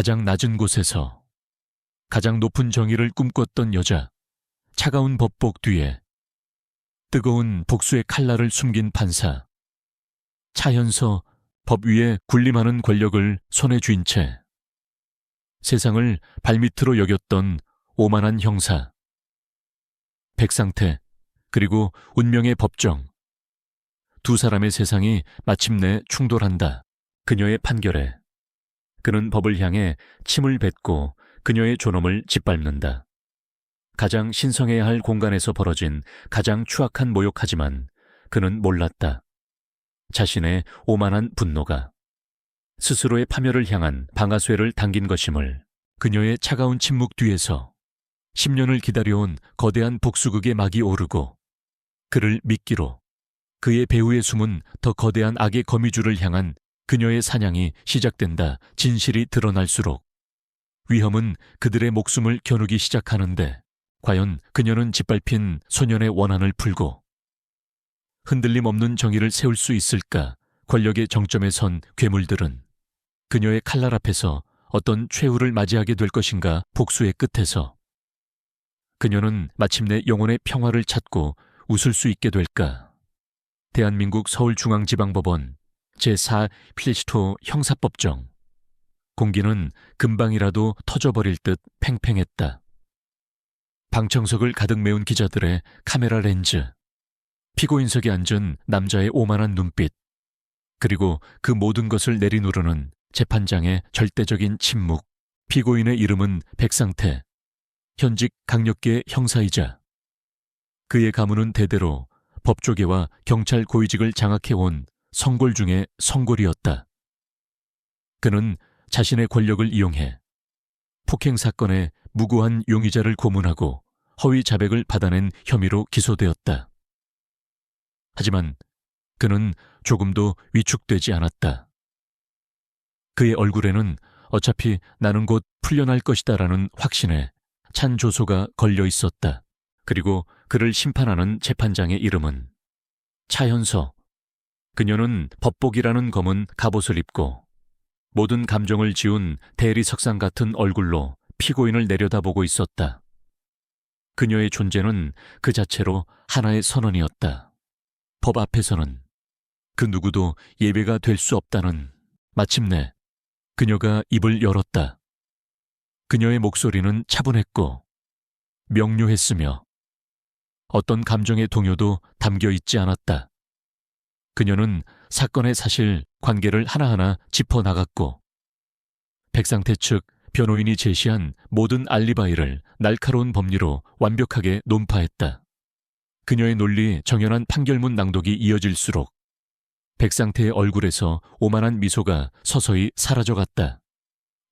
가장 낮은 곳에서 가장 높은 정의를 꿈꿨던 여자, 차가운 법복 뒤에 뜨거운 복수의 칼날을 숨긴 판사, 차현서, 법 위에 군림하는 권력을 손에 쥔 채 세상을 발밑으로 여겼던 오만한 형사, 백상태, 그리고 운명의 법정. 두 사람의 세상이 마침내 충돌한다. 그녀의 판결에 그는 법을 향해 침을 뱉고 그녀의 존엄을 짓밟는다. 가장 신성해야 할 공간에서 벌어진 가장 추악한 모욕하지만 그는 몰랐다. 자신의 오만한 분노가 스스로의 파멸을 향한 방아쇠를 당긴 것임을. 그녀의 차가운 침묵 뒤에서 10년을 기다려온 거대한 복수극의 막이 오르고 그를 미끼로 그의 배후에 숨은 더 거대한 악의 거미줄을 향한 그녀의 사냥이 시작된다. 진실이 드러날수록 위험은 그들의 목숨을 겨누기 시작하는데 과연 그녀는 짓밟힌 소년의 원한을 풀고 흔들림 없는 정의를 세울 수 있을까? 권력의 정점에 선 괴물들은 그녀의 칼날 앞에서 어떤 최후를 맞이하게 될 것인가? 복수의 끝에서 그녀는 마침내 영혼의 평화를 찾고 웃을 수 있게 될까? 대한민국 서울중앙지방법원 제4 필리시토 형사법정. 공기는 금방이라도 터져버릴 듯 팽팽했다. 방청석을 가득 메운 기자들의 카메라 렌즈, 피고인석에 앉은 남자의 오만한 눈빛, 그리고 그 모든 것을 내리누르는 재판장의 절대적인 침묵. 피고인의 이름은 백상태, 현직 강력계 형사이자 그의 가문은 대대로 법조계와 경찰 고위직을 장악해온 성골 중의 성골이었다. 그는 자신의 권력을 이용해 폭행 사건의 무고한 용의자를 고문하고 허위 자백을 받아낸 혐의로 기소되었다. 하지만 그는 조금도 위축되지 않았다. 그의 얼굴에는 어차피 나는 곧 풀려날 것이다라는 확신에 찬 조소가 걸려 있었다. 그리고 그를 심판하는 재판장의 이름은 차현서. 그녀는 법복이라는 검은 갑옷을 입고 모든 감정을 지운 대리석상 같은 얼굴로 피고인을 내려다보고 있었다. 그녀의 존재는 그 자체로 하나의 선언이었다. 법 앞에서는 그 누구도 예배가 될 수 없다는. 마침내 그녀가 입을 열었다. 그녀의 목소리는 차분했고 명료했으며 어떤 감정의 동요도 담겨 있지 않았다. 그녀는 사건의 사실 관계를 하나하나 짚어나갔고 백상태 측 변호인이 제시한 모든 알리바이를 날카로운 법리로 완벽하게 논파했다. 그녀의 논리 정연한 판결문 낭독이 이어질수록 백상태의 얼굴에서 오만한 미소가 서서히 사라져갔다.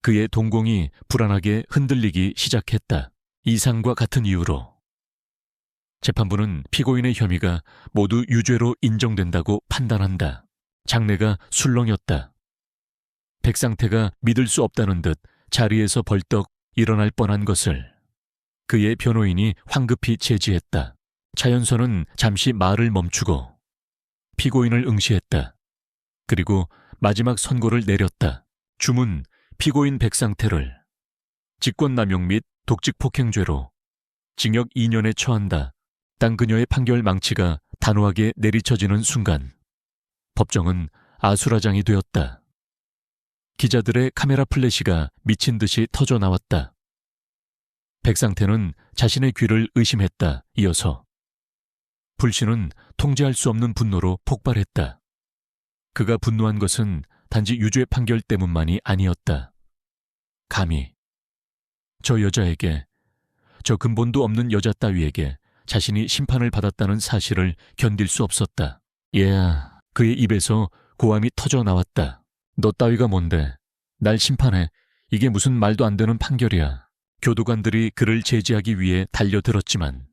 그의 동공이 불안하게 흔들리기 시작했다. 이상과 같은 이유로 재판부는 피고인의 혐의가 모두 유죄로 인정된다고 판단한다. 장내가 술렁였다. 백상태가 믿을 수 없다는 듯 자리에서 벌떡 일어날 뻔한 것을 그의 변호인이 황급히 제지했다. 차현서는 잠시 말을 멈추고 피고인을 응시했다. 그리고 마지막 선고를 내렸다. 주문, 피고인 백상태를 직권남용 및 독직폭행죄로 징역 2년에 처한다. 딴 그녀의 판결 망치가 단호하게 내리쳐지는 순간 법정은 아수라장이 되었다. 기자들의 카메라 플래시가 미친 듯이 터져 나왔다. 백상태는 자신의 귀를 의심했다. 이어서 불신은 통제할 수 없는 분노로 폭발했다. 그가 분노한 것은 단지 유죄 판결 때문만이 아니었다. 감히 저 여자에게, 저 근본도 없는 여자 따위에게 자신이 심판을 받았다는 사실을 견딜 수 없었다. 그의 입에서 고함이 터져 나왔다. 너 따위가 뭔데? 날 심판해. 이게 무슨 말도 안 되는 판결이야. 교도관들이 그를 제지하기 위해 달려들었지만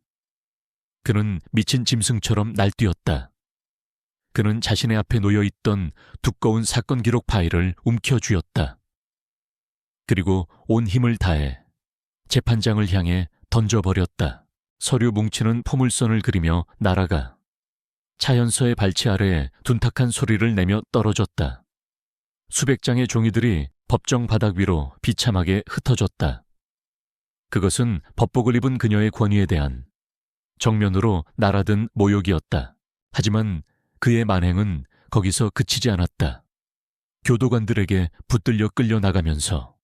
그는 미친 짐승처럼 날뛰었다. 그는 자신의 앞에 놓여있던 두꺼운 사건 기록 파일을 움켜쥐었다. 그리고 온 힘을 다해 재판장을 향해 던져버렸다. 서류 뭉치는 포물선을 그리며 날아가 차현서의 발치 아래에 둔탁한 소리를 내며 떨어졌다. 수백 장의 종이들이 법정 바닥 위로 비참하게 흩어졌다. 그것은 법복을 입은 그녀의 권위에 대한 정면으로 날아든 모욕이었다. 하지만 그의 만행은 거기서 그치지 않았다. 교도관들에게 붙들려 끌려나가면서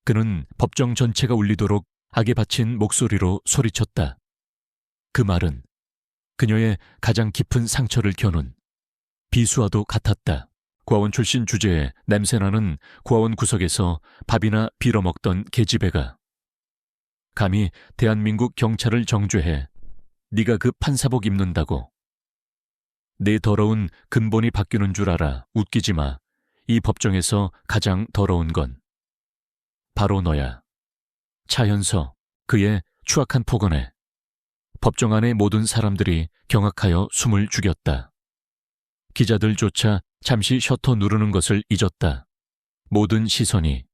그는 법정 전체가 울리도록 악에 바친 목소리로 소리쳤다. 그 말은 그녀의 가장 깊은 상처를 겨눈 비수와도 같았다. 고아원 출신 주제에 냄새나는 고아원 구석에서 밥이나 빌어먹던 계집애가 감히 대한민국 경찰을 정죄해 네가 그 판사복 입는다고. 네 더러운 근본이 바뀌는 줄 알아. 웃기지 마. 이 법정에서 가장 더러운 건 바로 너야. 차현서. 그의 추악한 폭언에 법정 안의 모든 사람들이 경악하여 숨을 죽였다. 기자들조차 잠시 셔터 누르는 것을 잊었다. 모든 시선이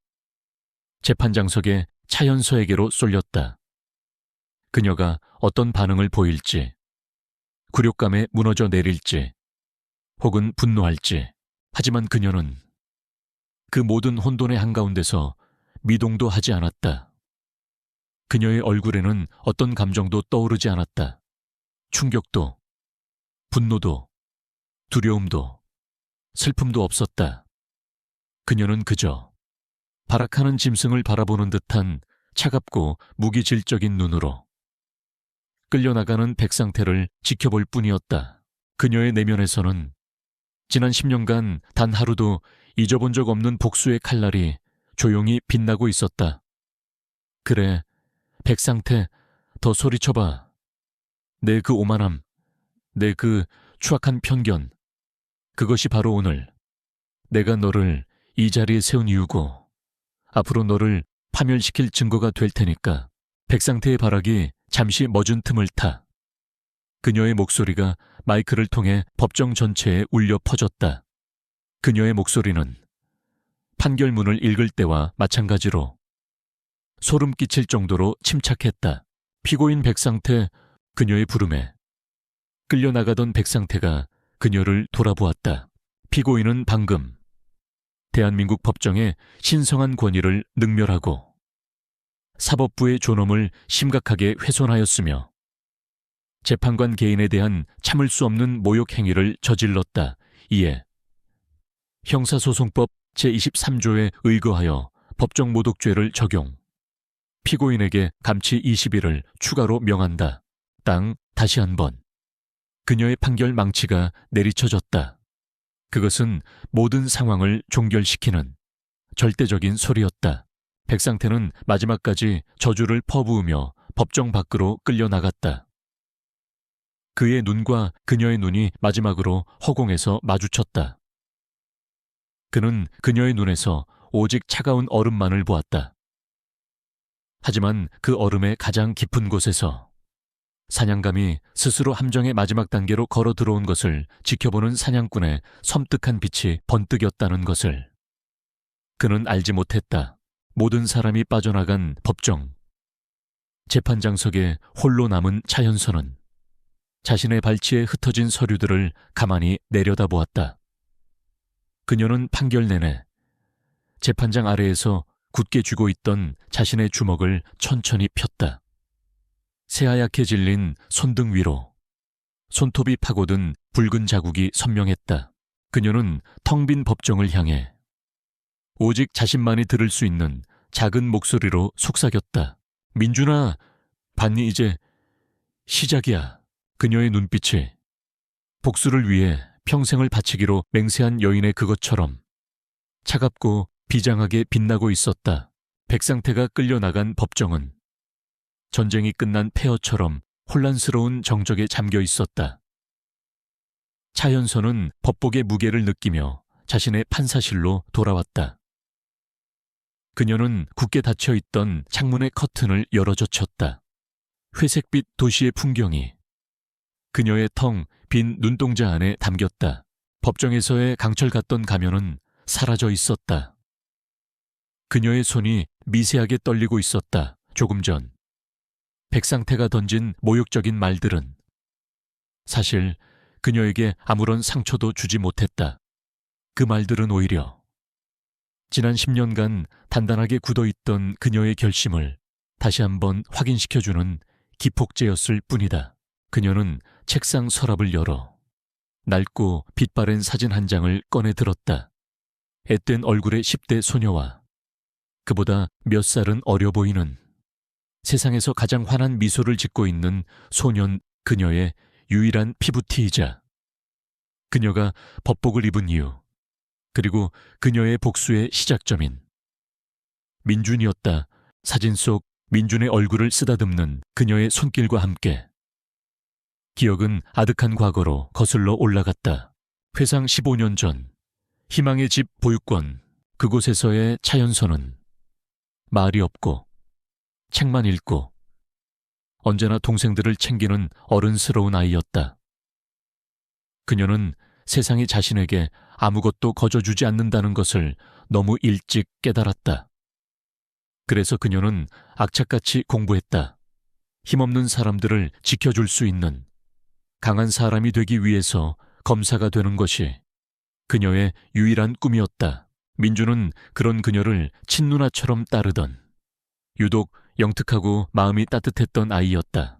재판장석의 차현서에게로 쏠렸다. 그녀가 어떤 반응을 보일지, 굴욕감에 무너져 내릴지, 혹은 분노할지. 하지만 그녀는 그 모든 혼돈의 한가운데서 미동도 하지 않았다. 그녀의 얼굴에는 어떤 감정도 떠오르지 않았다. 충격도, 분노도, 두려움도, 슬픔도 없었다. 그녀는 그저 발악하는 짐승을 바라보는 듯한 차갑고 무기질적인 눈으로 끌려나가는 백상태를 지켜볼 뿐이었다. 그녀의 내면에서는 지난 10년간 단 하루도 잊어본 적 없는 복수의 칼날이 조용히 빛나고 있었다. 그래, 백상태, 더 소리쳐봐. 내 그 오만함, 내 그 추악한 편견, 그것이 바로 오늘 내가 너를 이 자리에 세운 이유고 앞으로 너를 파멸시킬 증거가 될 테니까. 백상태의 발악이 잠시 멎은 틈을 타 그녀의 목소리가 마이크를 통해 법정 전체에 울려 퍼졌다. 그녀의 목소리는 판결문을 읽을 때와 마찬가지로 소름 끼칠 정도로 침착했다. 피고인 백상태. 그녀의 부름에 끌려나가던 백상태가 그녀를 돌아보았다. 피고인은 방금 대한민국 법정의 신성한 권위를 능멸하고 사법부의 존엄을 심각하게 훼손하였으며 재판관 개인에 대한 참을 수 없는 모욕 행위를 저질렀다. 이에 형사소송법 제23조에 의거하여 법정 모독죄를 적용. 피고인에게 감치 20일을 추가로 명한다. 다시 한번 그녀의 판결 망치가 내리쳐졌다. 그것은 모든 상황을 종결시키는 절대적인 소리였다. 백상태는 마지막까지 저주를 퍼부으며 법정 밖으로 끌려나갔다. 그의 눈과 그녀의 눈이 마지막으로 허공에서 마주쳤다. 그는 그녀의 눈에서 오직 차가운 얼음만을 보았다. 하지만 그 얼음의 가장 깊은 곳에서 사냥감이 스스로 함정의 마지막 단계로 걸어 들어온 것을 지켜보는 사냥꾼의 섬뜩한 빛이 번뜩였다는 것을 그는 알지 못했다. 모든 사람이 빠져나간 법정. 재판장석에 홀로 남은 차현서는 자신의 발치에 흩어진 서류들을 가만히 내려다보았다. 그녀는 판결 내내 재판장 아래에서 굳게 쥐고 있던 자신의 주먹을 천천히 폈다. 새하얗게 질린 손등 위로 손톱이 파고든 붉은 자국이 선명했다. 그녀는 텅 빈 법정을 향해 오직 자신만이 들을 수 있는 작은 목소리로 속삭였다. 민준아, 봤니? 이제 시작이야. 그녀의 눈빛이 복수를 위해 평생을 바치기로 맹세한 여인의 그것처럼 차갑고 비장하게 빛나고 있었다. 백상태가 끌려나간 법정은 전쟁이 끝난 폐허처럼 혼란스러운 정적에 잠겨 있었다. 차현서는 법복의 무게를 느끼며 자신의 판사실로 돌아왔다. 그녀는 굳게 닫혀있던 창문의 커튼을 열어젖혔다. 회색빛 도시의 풍경이 그녀의 텅 빈 눈동자 안에 담겼다. 법정에서의 강철 같던 가면은 사라져 있었다. 그녀의 손이 미세하게 떨리고 있었다. 조금 전 백상태가 던진 모욕적인 말들은 사실 그녀에게 아무런 상처도 주지 못했다. 그 말들은 오히려 지난 10년간 단단하게 굳어있던 그녀의 결심을 다시 한번 확인시켜주는 기폭제였을 뿐이다. 그녀는 책상 서랍을 열어 낡고 빛바랜 사진 한 장을 꺼내 들었다. 앳된 얼굴의 10대 소녀와 그보다 몇 살은 어려 보이는, 세상에서 가장 환한 미소를 짓고 있는 소년 그녀의 유일한 피부티이자 그녀가 법복을 입은 이유, 그리고 그녀의 복수의 시작점인 민준이었다. 사진 속 민준의 얼굴을 쓰다듬는 그녀의 손길과 함께 기억은 아득한 과거로 거슬러 올라갔다. 회상 15년 전, 희망의 집 보육권 그곳에서의 차연서는 말이 없고 책만 읽고 언제나 동생들을 챙기는 어른스러운 아이였다. 그녀는 세상이 자신에게 아무것도 거저주지 않는다는 것을 너무 일찍 깨달았다. 그래서 그녀는 악착같이 공부했다. 힘없는 사람들을 지켜줄 수 있는 강한 사람이 되기 위해서 검사가 되는 것이 그녀의 유일한 꿈이었다. 민주는 그런 그녀를 친누나처럼 따르던 유독 영특하고 마음이 따뜻했던 아이였다.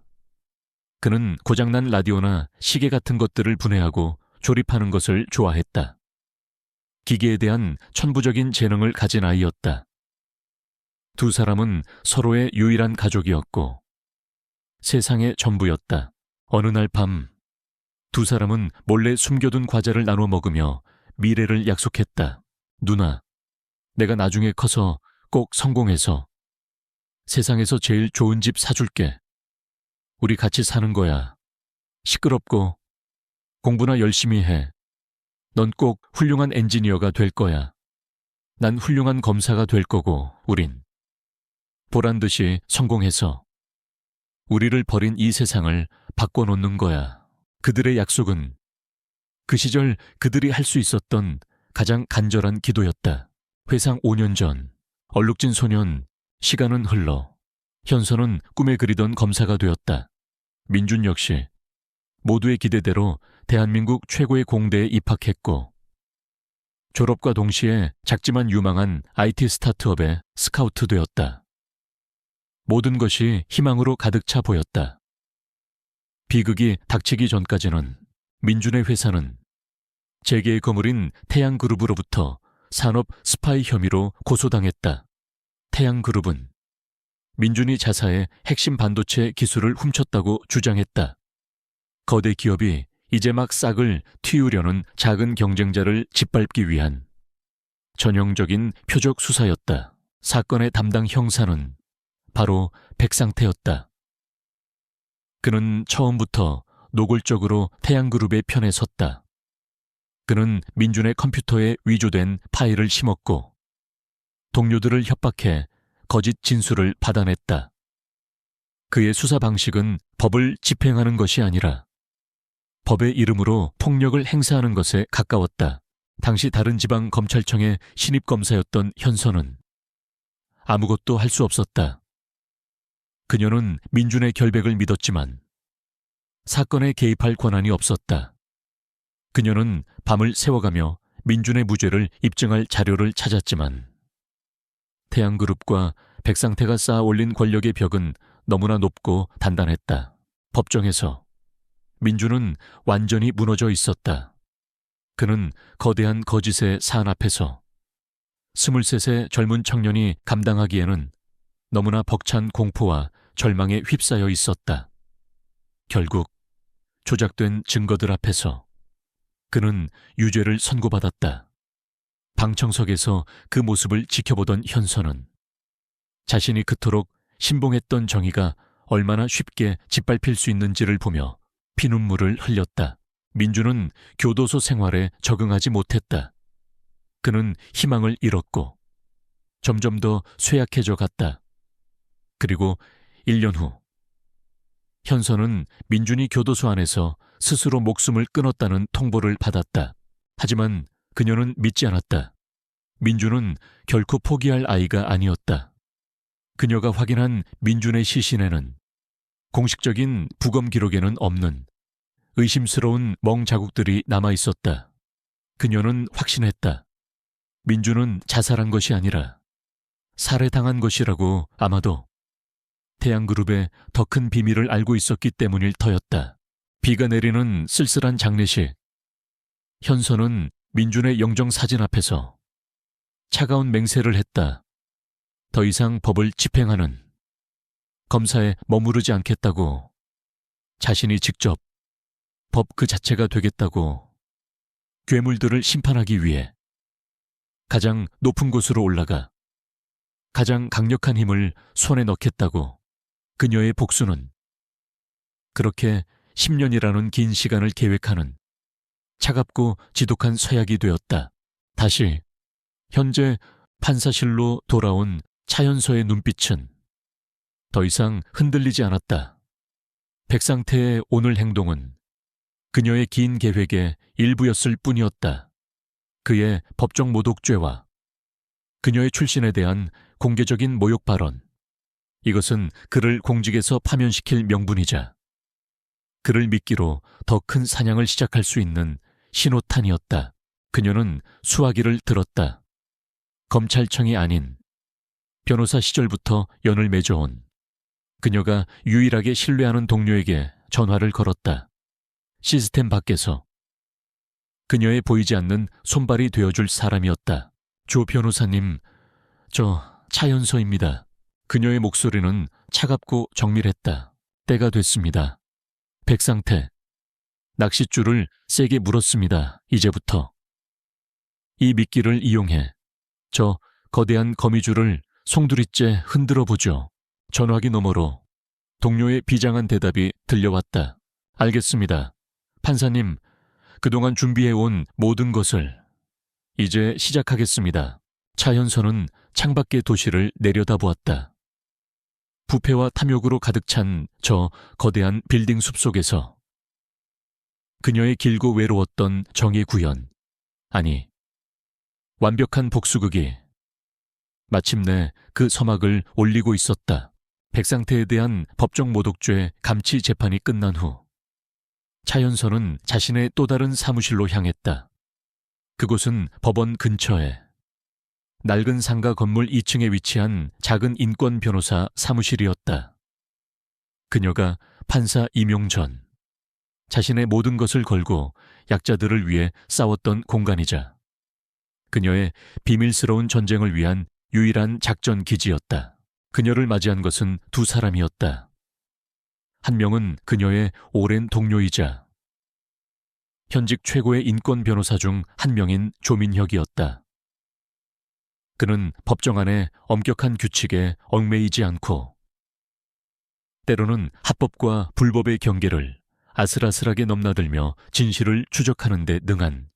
그는 고장난 라디오나 시계 같은 것들을 분해하고 조립하는 것을 좋아했다. 기계에 대한 천부적인 재능을 가진 아이였다. 두 사람은 서로의 유일한 가족이었고 세상의 전부였다. 어느 날 밤, 두 사람은 몰래 숨겨둔 과자를 나눠 먹으며 미래를 약속했다. 누나, 내가 나중에 커서 꼭 성공해서 세상에서 제일 좋은 집 사줄게. 우리 같이 사는 거야. 시끄럽고 공부나 열심히 해. 넌 꼭 훌륭한 엔지니어가 될 거야. 난 훌륭한 검사가 될 거고 우린 보란 듯이 성공해서 우리를 버린 이 세상을 바꿔놓는 거야. 그들의 약속은 그 시절 그들이 할 수 있었던 가장 간절한 기도였다. 회상 5년 전, 얼룩진 소년, 시간은 흘러 현서는 꿈에 그리던 검사가 되었다. 민준 역시 모두의 기대대로 대한민국 최고의 공대에 입학했고 졸업과 동시에 작지만 유망한 IT 스타트업에 스카우트 되었다. 모든 것이 희망으로 가득 차 보였다. 비극이 닥치기 전까지는 민준의 회사는 재계의 거물인 태양그룹으로부터 산업 스파이 혐의로 고소당했다. 태양그룹은 민준이 자사의 핵심 반도체 기술을 훔쳤다고 주장했다. 거대 기업이 이제 막 싹을 틔우려는 작은 경쟁자를 짓밟기 위한 전형적인 표적 수사였다. 사건의 담당 형사는 바로 백상태였다. 그는 처음부터 노골적으로 태양그룹의 편에 섰다. 그는 민준의 컴퓨터에 위조된 파일을 심었고 동료들을 협박해 거짓 진술을 받아냈다. 그의 수사 방식은 법을 집행하는 것이 아니라 법의 이름으로 폭력을 행사하는 것에 가까웠다. 당시 다른 지방 검찰청의 신입검사였던 현서는 아무것도 할 수 없었다. 그녀는 민준의 결백을 믿었지만 사건에 개입할 권한이 없었다. 그녀는 밤을 새워가며 민준의 무죄를 입증할 자료를 찾았지만 태양그룹과 백상태가 쌓아 올린 권력의 벽은 너무나 높고 단단했다. 법정에서 민준은 완전히 무너져 있었다. 그는 거대한 거짓의 산 앞에서 23세 젊은 청년이 감당하기에는 너무나 벅찬 공포와 절망에 휩싸여 있었다. 결국 조작된 증거들 앞에서 그는 유죄를 선고받았다. 방청석에서 그 모습을 지켜보던 현서는 자신이 그토록 신봉했던 정의가 얼마나 쉽게 짓밟힐 수 있는지를 보며 피눈물을 흘렸다. 민준은 교도소 생활에 적응하지 못했다. 그는 희망을 잃었고 점점 더 쇠약해져 갔다. 그리고 1년 후 현서는 민준이 교도소 안에서 스스로 목숨을 끊었다는 통보를 받았다. 하지만 그녀는 믿지 않았다. 민준은 결코 포기할 아이가 아니었다. 그녀가 확인한 민준의 시신에는 공식적인 부검 기록에는 없는 의심스러운 멍 자국들이 남아 있었다. 그녀는 확신했다. 민주는 자살한 것이 아니라 살해당한 것이라고 아마도 태양그룹의 더 큰 비밀을 알고 있었기 때문일 터였다. 비가 내리는 쓸쓸한 장례식. 현서는 민준의 영정사진 앞에서 차가운 맹세를 했다. 더 이상 법을 집행하는 검사에 머무르지 않겠다고, 자신이 직접 법 그 자체가 되겠다고, 괴물들을 심판하기 위해 가장 높은 곳으로 올라가 가장 강력한 힘을 손에 넣겠다고. 그녀의 복수는 그렇게 10년이라는 긴 시간을 계획하는 차갑고 지독한 서약이 되었다. 다시 현재 판사실로 돌아온 차현서의 눈빛은 더 이상 흔들리지 않았다. 백상태의 오늘 행동은 그녀의 긴 계획의 일부였을 뿐이었다. 그의 법정 모독죄와 그녀의 출신에 대한 공개적인 모욕 발언, 이것은 그를 공직에서 파면시킬 명분이자 그를 미끼로 더 큰 사냥을 시작할 수 있는 신호탄이었다. 그녀는 수화기를 들었다. 검찰청이 아닌 변호사 시절부터 연을 맺어온 그녀가 유일하게 신뢰하는 동료에게 전화를 걸었다. 시스템 밖에서 그녀의 보이지 않는 손발이 되어줄 사람이었다. 조 변호사님, 저 차현서입니다. 그녀의 목소리는 차갑고 정밀했다. 때가 됐습니다. 백상태, 낚싯줄을 세게 물었습니다. 이제부터. 이 미끼를 이용해 저 거대한 거미줄을 송두리째 흔들어 보죠. 전화기 너머로 동료의 비장한 대답이 들려왔다. 알겠습니다. 판사님, 그동안 준비해온 모든 것을 이제 시작하겠습니다. 차현서는 창밖의 도시를 내려다보았다. 부패와 탐욕으로 가득 찬 저 거대한 빌딩 숲속에서 그녀의 길고 외로웠던 정의 구현, 아니 완벽한 복수극이 마침내 그 서막을 올리고 있었다. 백상태에 대한 법정 모독죄 감치 재판이 끝난 후 차현서는 자신의 또 다른 사무실로 향했다. 그곳은 법원 근처에 낡은 상가 건물 2층에 위치한 작은 인권 변호사 사무실이었다. 그녀가 판사 임용 전 자신의 모든 것을 걸고 약자들을 위해 싸웠던 공간이자 그녀의 비밀스러운 전쟁을 위한 유일한 작전 기지였다. 그녀를 맞이한 것은 두 사람이었다. 한 명은 그녀의 오랜 동료이자 현직 최고의 인권 변호사 중 한 명인 조민혁이었다. 그는 법정 안의 엄격한 규칙에 얽매이지 않고 때로는 합법과 불법의 경계를 아슬아슬하게 넘나들며 진실을 추적하는 데 능한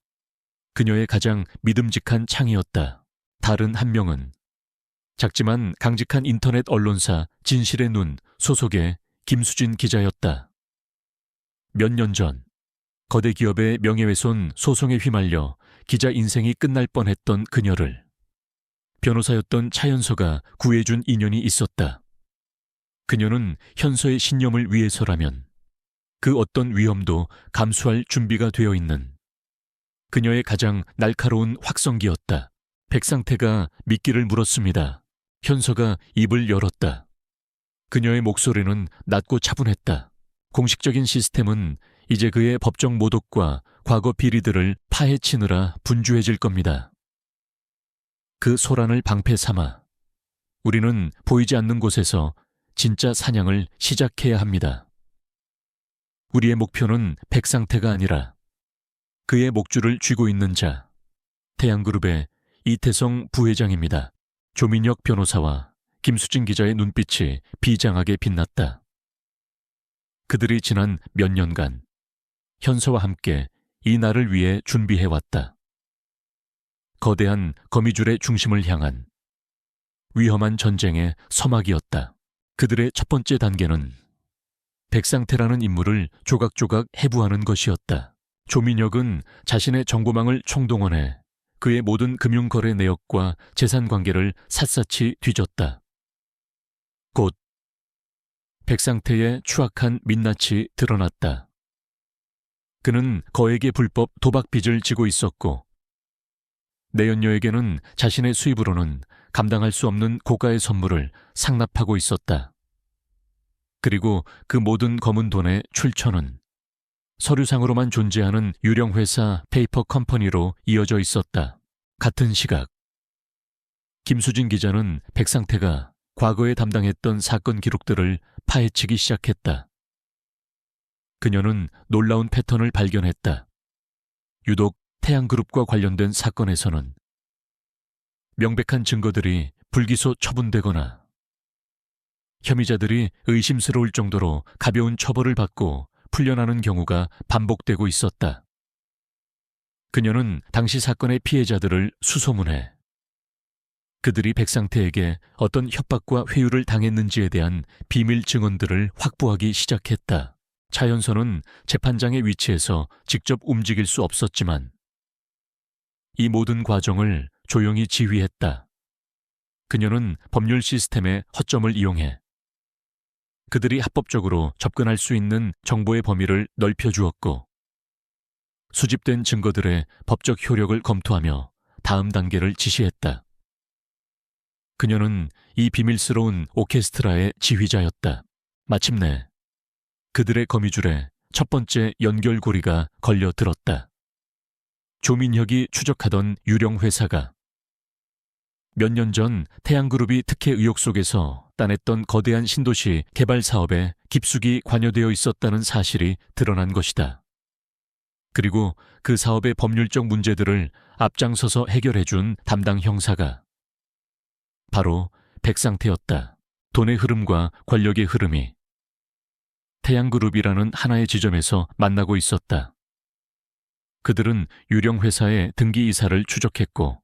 그녀의 가장 믿음직한 창이었다. 다른 한 명은 작지만 강직한 인터넷 언론사 진실의 눈 소속의 김수진 기자였다. 몇 년 전 거대 기업의 명예훼손 소송에 휘말려 기자 인생이 끝날 뻔했던 그녀를 변호사였던 차현서가 구해준 인연이 있었다. 그녀는 현서의 신념을 위해서라면 그 어떤 위험도 감수할 준비가 되어 있는 그녀의 가장 날카로운 확성기였다. 백상태가 미끼를 물었습니다. 현서가 입을 열었다. 그녀의 목소리는 낮고 차분했다. 공식적인 시스템은 이제 그의 법정 모독과 과거 비리들을 파헤치느라 분주해질 겁니다. 그 소란을 방패 삼아 우리는 보이지 않는 곳에서 진짜 사냥을 시작해야 합니다. 우리의 목표는 백상태가 아니라 그의 목줄을 쥐고 있는 자, 태양그룹의 이태성 부회장입니다. 조민혁 변호사와 김수진 기자의 눈빛이 비장하게 빛났다. 그들이 지난 몇 년간 현서와 함께 이 날을 위해 준비해왔다. 거대한 거미줄의 중심을 향한 위험한 전쟁의 서막이었다. 그들의 첫 번째 단계는 백상태라는 인물을 조각조각 해부하는 것이었다. 조민혁은 자신의 정보망을 총동원해 그의 모든 금융거래 내역과 재산관계를 샅샅이 뒤졌다. 곧 백상태의 추악한 민낯이 드러났다. 그는 거액의 불법 도박 빚을 지고 있었고 내연녀에게는 자신의 수입으로는 감당할 수 없는 고가의 선물을 상납하고 있었다. 그리고 그 모든 검은 돈의 출처는 서류상으로만 존재하는 유령회사 페이퍼 컴퍼니로 이어져 있었다. 같은 시각, 김수진 기자는 백상태가 과거에 담당했던 사건 기록들을 파헤치기 시작했다. 그녀는 놀라운 패턴을 발견했다. 유독 태양그룹과 관련된 사건에서는 명백한 증거들이 불기소 처분되거나 혐의자들이 의심스러울 정도로 가벼운 처벌을 받고 풀려나는 경우가 반복되고 있었다. 그녀는 당시 사건의 피해자들을 수소문해 그들이 백상태에게 어떤 협박과 회유를 당했는지에 대한 비밀 증언들을 확보하기 시작했다. 차연서는 재판장의 위치에서 직접 움직일 수 없었지만 이 모든 과정을 조용히 지휘했다. 그녀는 법률 시스템의 허점을 이용해 그들이 합법적으로 접근할 수 있는 정보의 범위를 넓혀주었고, 수집된 증거들의 법적 효력을 검토하며 다음 단계를 지시했다. 그녀는 이 비밀스러운 오케스트라의 지휘자였다. 마침내 그들의 거미줄에 첫 번째 연결고리가 걸려들었다. 조민혁이 추적하던 유령 회사가 몇 년 전 태양그룹이 특혜 의혹 속에서 따냈던 거대한 신도시 개발 사업에 깊숙이 관여되어 있었다는 사실이 드러난 것이다. 그리고 그 사업의 법률적 문제들을 앞장서서 해결해준 담당 형사가 바로 백상태였다. 돈의 흐름과 권력의 흐름이 태양그룹이라는 하나의 지점에서 만나고 있었다. 그들은 유령 회사의 등기 이사를 추적했고,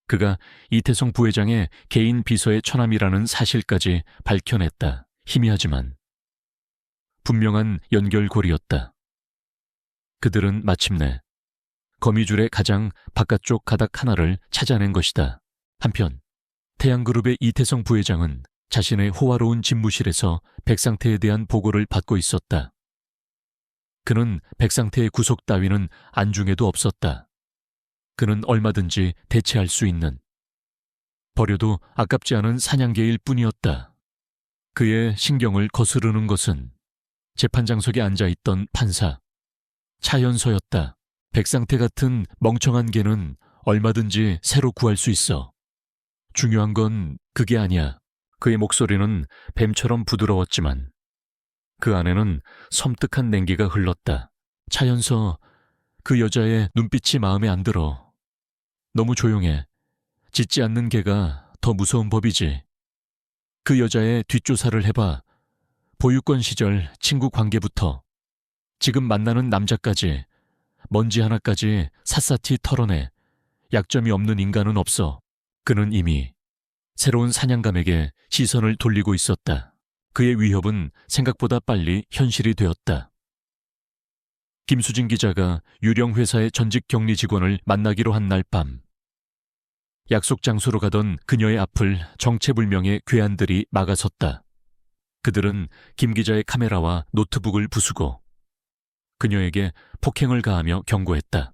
그가 이태성 부회장의 개인 비서의 처남이라는 사실까지 밝혀냈다. 희미하지만 분명한 연결고리였다. 그들은 마침내 거미줄의 가장 바깥쪽 가닥 하나를 찾아낸 것이다. 한편 태양그룹의 이태성 부회장은 자신의 호화로운 집무실에서 백상태에 대한 보고를 받고 있었다. 그는 백상태의 구속 따위는 안중에도 없었다. 그는 얼마든지 대체할 수 있는, 버려도 아깝지 않은 사냥개일 뿐이었다. 그의 신경을 거스르는 것은 재판장석에 앉아있던 판사 차연서였다. 백상태 같은 멍청한 개는 얼마든지 새로 구할 수 있어. 중요한 건 그게 아니야. 그의 목소리는 뱀처럼 부드러웠지만 그 안에는 섬뜩한 냉기가 흘렀다. 차연서, 그 여자의 눈빛이 마음에 안 들어. 너무 조용해. 짖지 않는 개가 더 무서운 법이지. 그 여자의 뒷조사를 해봐. 보육권 시절 친구 관계부터 지금 만나는 남자까지 먼지 하나까지 샅샅이 털어내. 약점이 없는 인간은 없어. 그는 이미 새로운 사냥감에게 시선을 돌리고 있었다. 그의 위협은 생각보다 빨리 현실이 되었다. 김수진 기자가 유령 회사의 전직 격리 직원을 만나기로 한 날 밤, 약속 장소로 가던 그녀의 앞을 정체불명의 괴한들이 막아섰다. 그들은 김 기자의 카메라와 노트북을 부수고 그녀에게 폭행을 가하며 경고했다.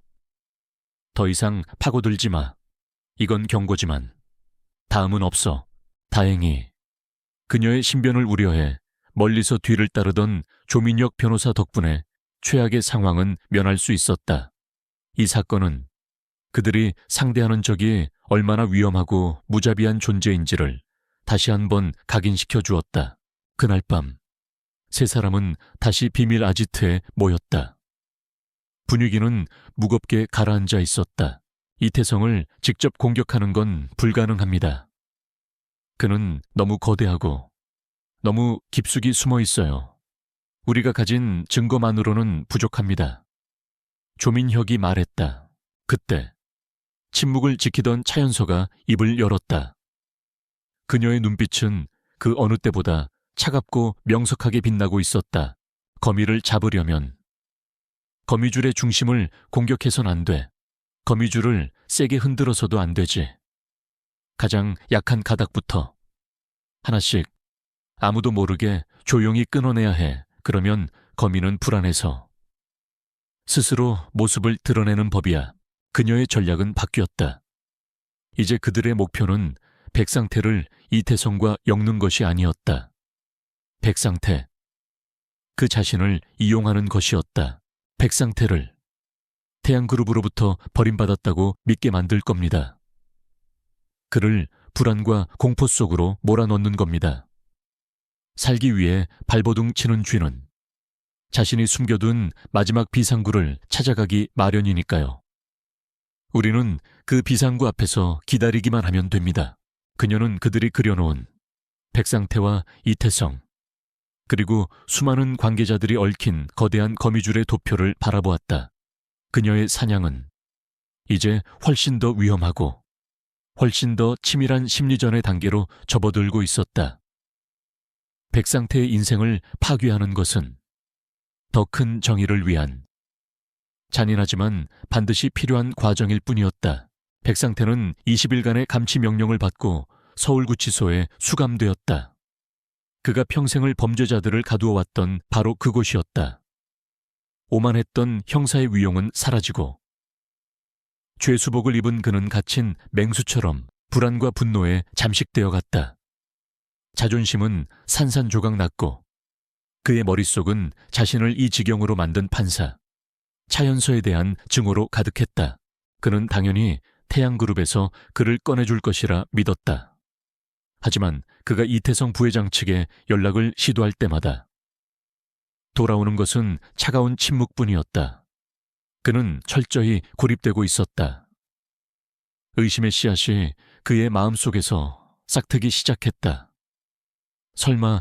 더 이상 파고들지 마. 이건 경고지만 다음은 없어. 다행히 그녀의 신변을 우려해 멀리서 뒤를 따르던 조민혁 변호사 덕분에 최악의 상황은 면할 수 있었다. 이 사건은 그들이 상대하는 적이 얼마나 위험하고 무자비한 존재인지를 다시 한번 각인시켜 주었다. 그날 밤 세 사람은 다시 비밀 아지트에 모였다. 분위기는 무겁게 가라앉아 있었다. 이태성을 직접 공격하는 건 불가능합니다. 그는 너무 거대하고 너무 깊숙이 숨어 있어요. 우리가 가진 증거만으로는 부족합니다. 조민혁이 말했다. 그때 침묵을 지키던 차연서가 입을 열었다. 그녀의 눈빛은 그 어느 때보다 차갑고 명석하게 빛나고 있었다. 거미를 잡으려면 거미줄의 중심을 공격해선 안 돼. 거미줄을 세게 흔들어서도 안 되지. 가장 약한 가닥부터 하나씩 아무도 모르게 조용히 끊어내야 해. 그러면 거미는 불안해서 스스로 모습을 드러내는 법이야. 그녀의 전략은 바뀌었다. 이제 그들의 목표는 백상태를 이태성과 엮는 것이 아니었다. 백상태, 그 자신을 이용하는 것이었다. 백상태를 태양그룹으로부터 버림받았다고 믿게 만들 겁니다. 그를 불안과 공포 속으로 몰아넣는 겁니다. 살기 위해 발버둥 치는 쥐는 자신이 숨겨둔 마지막 비상구를 찾아가기 마련이니까요. 우리는 그 비상구 앞에서 기다리기만 하면 됩니다. 그녀는 그들이 그려놓은 백상태와 이태성, 그리고 수많은 관계자들이 얽힌 거대한 거미줄의 도표를 바라보았다. 그녀의 사냥은 이제 훨씬 더 위험하고 훨씬 더 치밀한 심리전의 단계로 접어들고 있었다. 백상태의 인생을 파괴하는 것은 더 큰 정의를 위한 잔인하지만 반드시 필요한 과정일 뿐이었다. 백상태는 20일간의 감치 명령을 받고 서울구치소에 수감되었다. 그가 평생을 범죄자들을 가두어 왔던 바로 그곳이었다. 오만했던 형사의 위용은 사라지고 죄수복을 입은 그는 갇힌 맹수처럼 불안과 분노에 잠식되어 갔다. 자존심은 산산조각 났고 그의 머릿속은 자신을 이 지경으로 만든 판사, 차연서에 대한 증오로 가득했다. 그는 당연히 태양그룹에서 그를 꺼내줄 것이라 믿었다. 하지만 그가 이태성 부회장 측에 연락을 시도할 때마다 돌아오는 것은 차가운 침묵뿐이었다. 그는 철저히 고립되고 있었다. 의심의 씨앗이 그의 마음속에서 싹트기 시작했다. 설마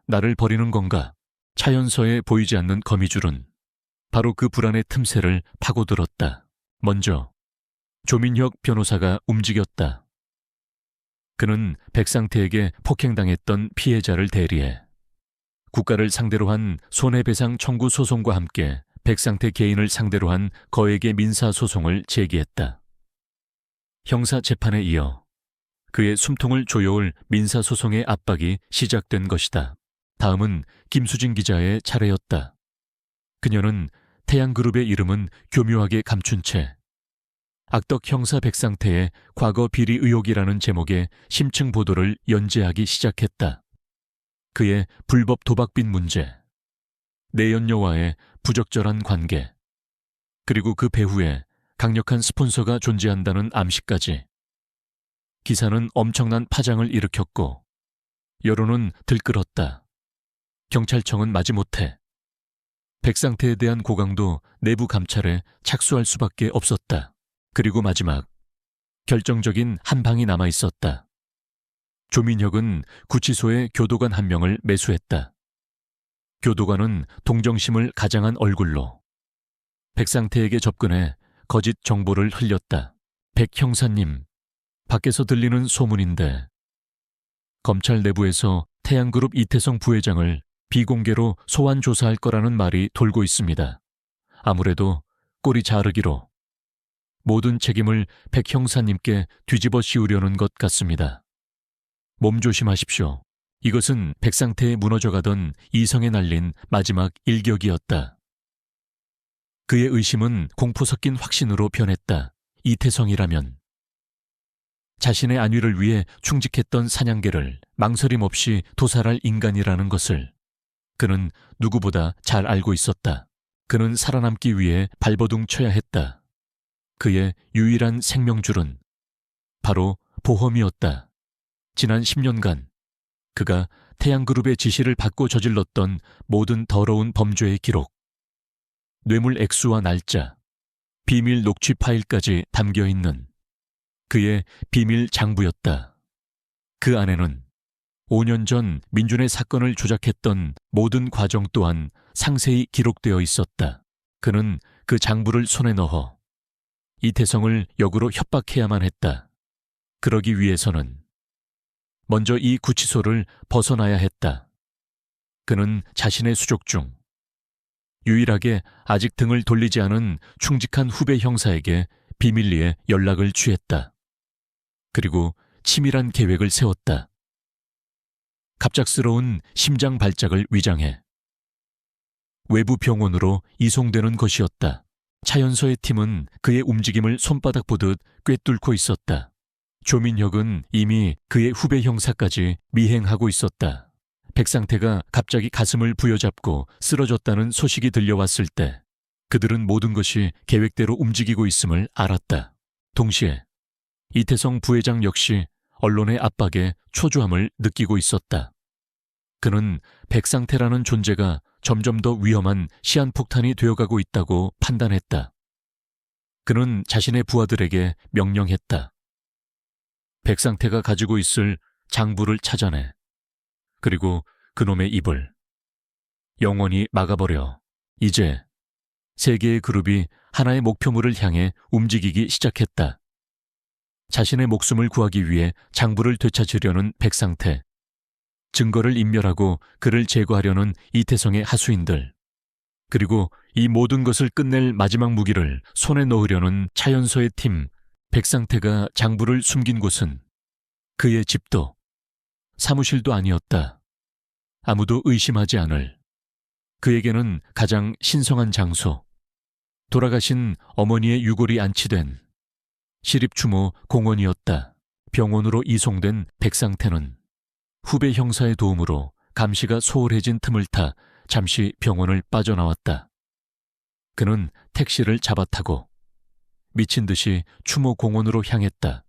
나를 버리는 건가? 차연서에 보이지 않는 거미줄은 바로 그 불안의 틈새를 파고들었다. 먼저 조민혁 변호사가 움직였다. 그는 백상태에게 폭행당했던 피해자를 대리해 국가를 상대로 한 손해배상 청구 소송과 함께 백상태 개인을 상대로 한 거액의 민사소송을 제기했다. 형사재판에 이어 그의 숨통을 조여올 민사소송의 압박이 시작된 것이다. 다음은 김수진 기자의 차례였다. 그녀는 태양그룹의 이름은 교묘하게 감춘 채 악덕 형사 백상태의 과거 비리 의혹이라는 제목의 심층 보도를 연재하기 시작했다. 그의 불법 도박빚 문제, 내연녀와의 부적절한 관계, 그리고 그 배후에 강력한 스폰서가 존재한다는 암시까지. 기사는 엄청난 파장을 일으켰고 여론은 들끓었다. 경찰청은 마지못해 백상태에 대한 고강도 내부 감찰에 착수할 수밖에 없었다. 그리고 마지막 결정적인 한 방이 남아 있었다. 조민혁은 구치소에 교도관 한 명을 매수했다. 교도관은 동정심을 가장한 얼굴로 백상태에게 접근해 거짓 정보를 흘렸다. 백 형사님, 밖에서 들리는 소문인데 검찰 내부에서 태양그룹 이태성 부회장을 비공개로 소환 조사할 거라는 말이 돌고 있습니다. 아무래도 꼬리 자르기로 모든 책임을 백 형사님께 뒤집어 씌우려는 것 같습니다. 몸조심하십시오. 이것은 백상태에 무너져가던 이성에 날린 마지막 일격이었다. 그의 의심은 공포 섞인 확신으로 변했다. 이태성이라면 자신의 안위를 위해 충직했던 사냥개를 망설임 없이 도살할 인간이라는 것을 그는 누구보다 잘 알고 있었다. 그는 살아남기 위해 발버둥 쳐야 했다. 그의 유일한 생명줄은 바로 보험이었다. 지난 10년간 그가 태양그룹의 지시를 받고 저질렀던 모든 더러운 범죄의 기록, 뇌물 액수와 날짜, 비밀 녹취 파일까지 담겨있는 그의 비밀 장부였다. 그 안에는 5년 전 민준의 사건을 조작했던 모든 과정 또한 상세히 기록되어 있었다. 그는 그 장부를 손에 넣어 이태성을 역으로 협박해야만 했다. 그러기 위해서는 먼저 이 구치소를 벗어나야 했다. 그는 자신의 수족 중 유일하게 아직 등을 돌리지 않은 충직한 후배 형사에게 비밀리에 연락을 취했다. 그리고 치밀한 계획을 세웠다. 갑작스러운 심장 발작을 위장해 외부 병원으로 이송되는 것이었다. 차연서의 팀은 그의 움직임을 손바닥 보듯 꿰뚫고 있었다. 조민혁은 이미 그의 후배 형사까지 미행하고 있었다. 백상태가 갑자기 가슴을 부여잡고 쓰러졌다는 소식이 들려왔을 때 그들은 모든 것이 계획대로 움직이고 있음을 알았다. 동시에 이태성 부회장 역시 언론의 압박에 초조함을 느끼고 있었다. 그는 백상태라는 존재가 점점 더 위험한 시한폭탄이 되어가고 있다고 판단했다. 그는 자신의 부하들에게 명령했다. 백상태가 가지고 있을 장부를 찾아내. 그리고 그놈의 입을 영원히 막아버려. 이제 세 개의 그룹이 하나의 목표물을 향해 움직이기 시작했다. 자신의 목숨을 구하기 위해 장부를 되찾으려는 백상태, 증거를 인멸하고 그를 제거하려는 이태성의 하수인들, 그리고 이 모든 것을 끝낼 마지막 무기를 손에 넣으려는 차연서의 팀, 백상태가 장부를 숨긴 곳은 그의 집도 사무실도 아니었다. 아무도 의심하지 않을 그에게는 가장 신성한 장소, 돌아가신 어머니의 유골이 안치된 시립추모 공원이었다. 병원으로 이송된 백상태는 후배 형사의 도움으로 감시가 소홀해진 틈을 타 잠시 병원을 빠져나왔다. 그는 택시를 잡아타고 미친 듯이 추모 공원으로 향했다.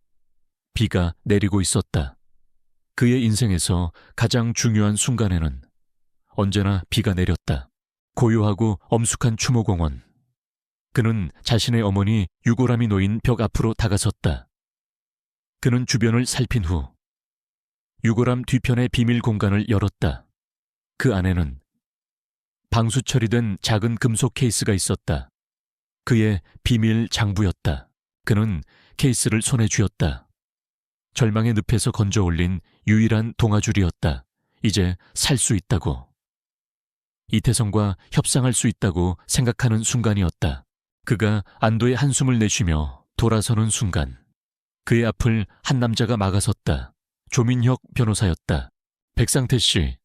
비가 내리고 있었다. 그의 인생에서 가장 중요한 순간에는 언제나 비가 내렸다. 고요하고 엄숙한 추모 공원. 그는 자신의 어머니 유골함이 놓인 벽 앞으로 다가섰다. 그는 주변을 살핀 후 유골함 뒤편의 비밀 공간을 열었다. 그 안에는 방수 처리된 작은 금속 케이스가 있었다. 그의 비밀 장부였다. 그는 케이스를 손에 쥐었다. 절망의 늪에서 건져 올린 유일한 동아줄이었다. 이제 살 수 있다고. 이태성과 협상할 수 있다고 생각하는 순간이었다. 그가 안도의 한숨을 내쉬며 돌아서는 순간 그의 앞을 한 남자가 막아섰다. 조민혁 변호사였다. 백상태 씨,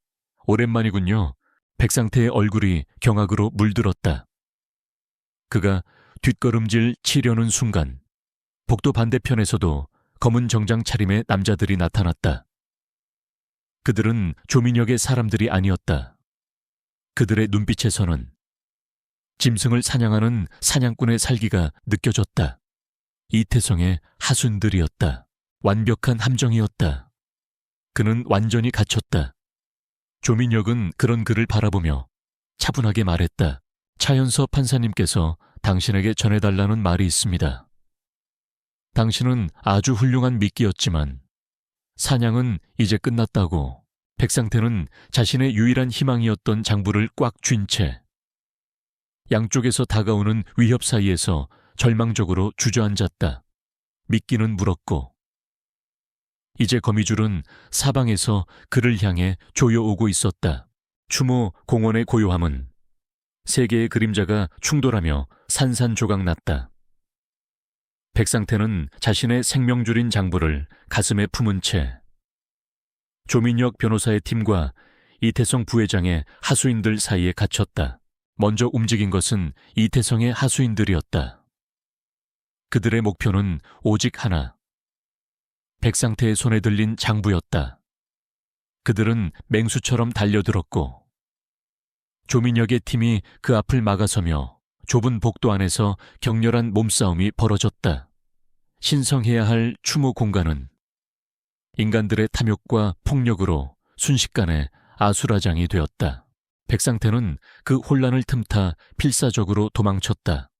오랜만이군요. 백상태의 얼굴이 경악으로 물들었다. 그가 뒷걸음질 치려는 순간 복도 반대편에서도 검은 정장 차림의 남자들이 나타났다. 그들은 조민혁의 사람들이 아니었다. 그들의 눈빛에서는 짐승을 사냥하는 사냥꾼의 살기가 느껴졌다. 이태성의 하순들이었다. 완벽한 함정이었다. 그는 완전히 갇혔다. 조민혁은 그런 그를 바라보며 차분하게 말했다. 차연서 판사님께서 당신에게 전해달라는 말이 있습니다. 당신은 아주 훌륭한 미끼였지만 사냥은 이제 끝났다고. 백상태는 자신의 유일한 희망이었던 장부를 꽉 쥔 채 양쪽에서 다가오는 위협 사이에서 절망적으로 주저앉았다. 미끼는 물었고 이제 거미줄은 사방에서 그를 향해 조여오고 있었다. 추모 공원의 고요함은 세 개의 그림자가 충돌하며 산산조각 났다. 백상태는 자신의 생명줄인 장부를 가슴에 품은 채 조민혁 변호사의 팀과 이태성 부회장의 하수인들 사이에 갇혔다. 먼저 움직인 것은 이태성의 하수인들이었다. 그들의 목표는 오직 하나. 백상태의 손에 들린 장부였다. 그들은 맹수처럼 달려들었고 조민혁의 팀이 그 앞을 막아서며 좁은 복도 안에서 격렬한 몸싸움이 벌어졌다. 신성해야 할 추모 공간은 인간들의 탐욕과 폭력으로 순식간에 아수라장이 되었다. 백상태는 그 혼란을 틈타 필사적으로 도망쳤다.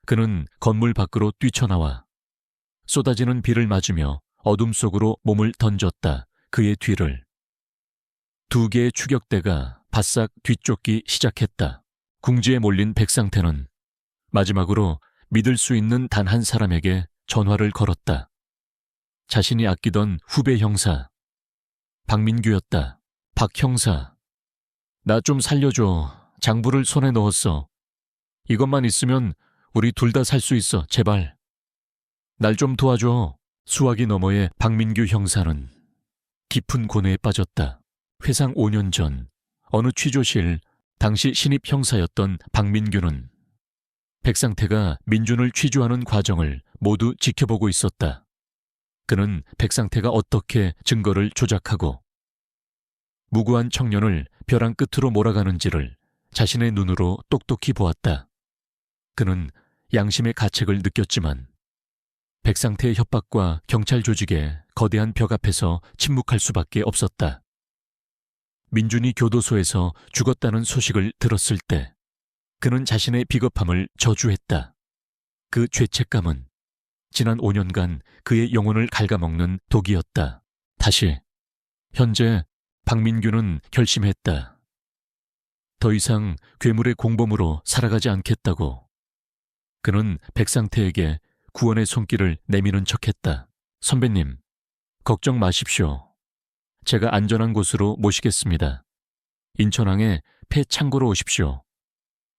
그는 건물 밖으로 뛰쳐나와 쏟아지는 비를 맞으며 어둠 속으로 몸을 던졌다. 그의 뒤를 두 개의 추격대가 바싹 뒤쫓기 시작했다. 궁지에 몰린 백상태는 마지막으로 믿을 수 있는 단 한 사람에게 전화를 걸었다. 자신이 아끼던 후배 형사 박민규였다. 박 형사, 나 좀 살려줘. 장부를 손에 넣었어. 이것만 있으면 우리 둘 다 살 수 있어. 제발. 날 좀 도와줘. 수화기 너머의 박민규 형사는 깊은 고뇌에 빠졌다. 회상 5년 전 어느 취조실 당시 신입 형사였던 박민규는 백상태가 민준을 취조하는 과정을 모두 지켜보고 있었다. 그는 백상태가 어떻게 증거를 조작하고 무고한 청년을 벼랑 끝으로 몰아가는지를 자신의 눈으로 똑똑히 보았다. 그는 양심의 가책을 느꼈지만 백상태의 협박과 경찰 조직의 거대한 벽 앞에서 침묵할 수밖에 없었다. 민준이 교도소에서 죽었다는 소식을 들었을 때 그는 자신의 비겁함을 저주했다. 그 죄책감은 지난 5년간 그의 영혼을 갉아먹는 독이었다. 다시 현재 박민규는 결심했다. 더 이상 괴물의 공범으로 살아가지 않겠다고. 그는 백상태에게 구원의 손길을 내미는 척했다. 선배님, 걱정 마십시오. 제가 안전한 곳으로 모시겠습니다. 인천항에 폐창고로 오십시오.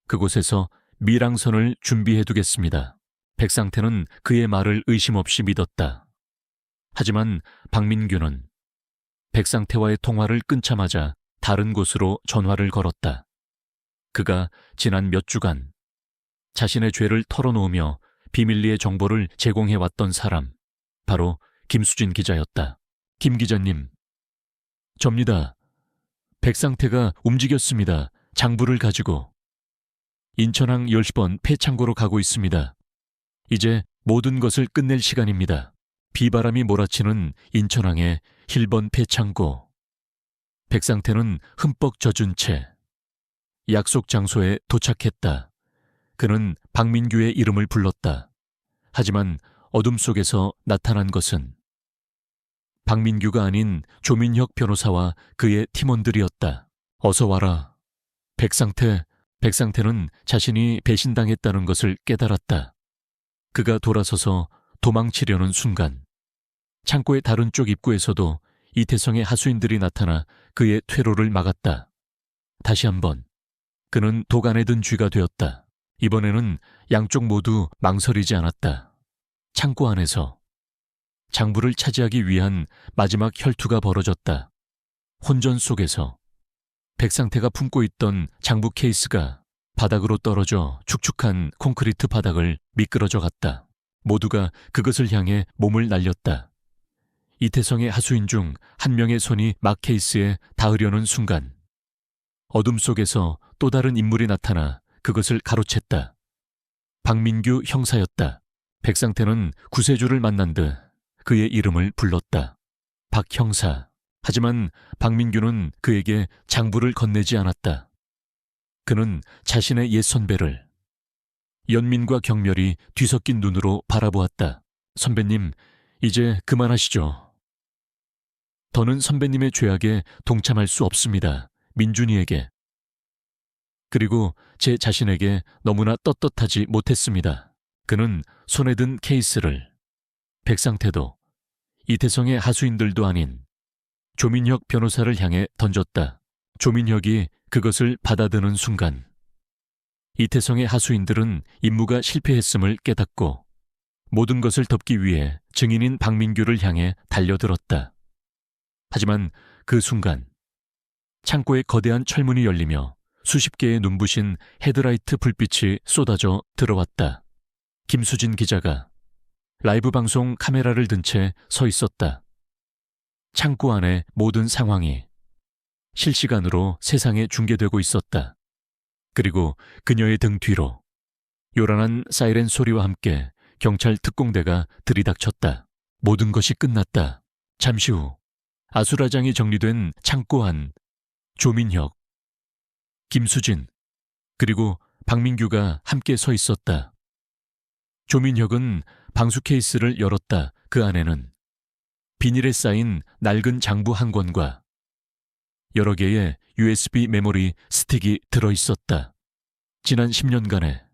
그곳에서 밀항선을 준비해두겠습니다. 백상태는 그의 말을 의심 없이 믿었다. 하지만 박민규는 백상태와의 통화를 끊자마자 다른 곳으로 전화를 걸었다. 그가 지난 몇 주간 자신의 죄를 털어놓으며 비밀리에 정보를 제공해왔던 사람, 바로 김수진 기자였다. 김 기자님, 접니다. 백상태가 움직였습니다. 장부를 가지고. 인천항 10번 폐창고로 가고 있습니다. 이제 모든 것을 끝낼 시간입니다. 비바람이 몰아치는 인천항의 1번 폐창고. 백상태는 흠뻑 젖은 채 약속 장소에 도착했다. 그는 박민규의 이름을 불렀다. 하지만 어둠 속에서 나타난 것은 박민규가 아닌 조민혁 변호사와 그의 팀원들이었다. 어서 와라. 백상태는 자신이 배신당했다는 것을 깨달았다. 그가 돌아서서 도망치려는 순간 창고의 다른 쪽 입구에서도 이태성의 하수인들이 나타나 그의 퇴로를 막았다. 다시 한번 그는 도간에 든 쥐가 되었다. 이번에는 양쪽 모두 망설이지 않았다. 창고 안에서 장부를 차지하기 위한 마지막 혈투가 벌어졌다. 혼전 속에서 백상태가 품고 있던 장부 케이스가 바닥으로 떨어져 축축한 콘크리트 바닥을 미끄러져 갔다. 모두가 그것을 향해 몸을 날렸다. 이태성의 하수인 중 한 명의 손이 막 케이스에 닿으려는 순간 어둠 속에서 또 다른 인물이 나타나 그것을 가로챘다. 박민규 형사였다. 백상태는 구세주를 만난 듯 그의 이름을 불렀다. 박 형사. 하지만 박민규는 그에게 장부를 건네지 않았다. 그는 자신의 옛 선배를 연민과 경멸이 뒤섞인 눈으로 바라보았다. 선배님, 이제 그만하시죠. 더는 선배님의 죄악에 동참할 수 없습니다. 민준이에게. 그리고 제 자신에게 너무나 떳떳하지 못했습니다. 그는 손에 든 케이스를 백상태도 이태성의 하수인들도 아닌 조민혁 변호사를 향해 던졌다. 조민혁이 그것을 받아드는 순간 이태성의 하수인들은 임무가 실패했음을 깨닫고 모든 것을 덮기 위해 증인인 박민규를 향해 달려들었다. 하지만 그 순간 창고의 거대한 철문이 열리며 수십 개의 눈부신 헤드라이트 불빛이 쏟아져 들어왔다. 김수진 기자가 라이브 방송 카메라를 든 채 서 있었다. 창고 안의 모든 상황이 실시간으로 세상에 중계되고 있었다. 그리고 그녀의 등 뒤로 요란한 사이렌 소리와 함께 경찰 특공대가 들이닥쳤다. 모든 것이 끝났다. 잠시 후 아수라장이 정리된 창고 안 조민혁, 김수진, 그리고 박민규가 함께 서 있었다. 조민혁은 방수 케이스를 열었다. 그 안에는 비닐에 쌓인 낡은 장부 한 권과 여러 개의 USB 메모리 스틱이 들어있었다. 지난 10년간의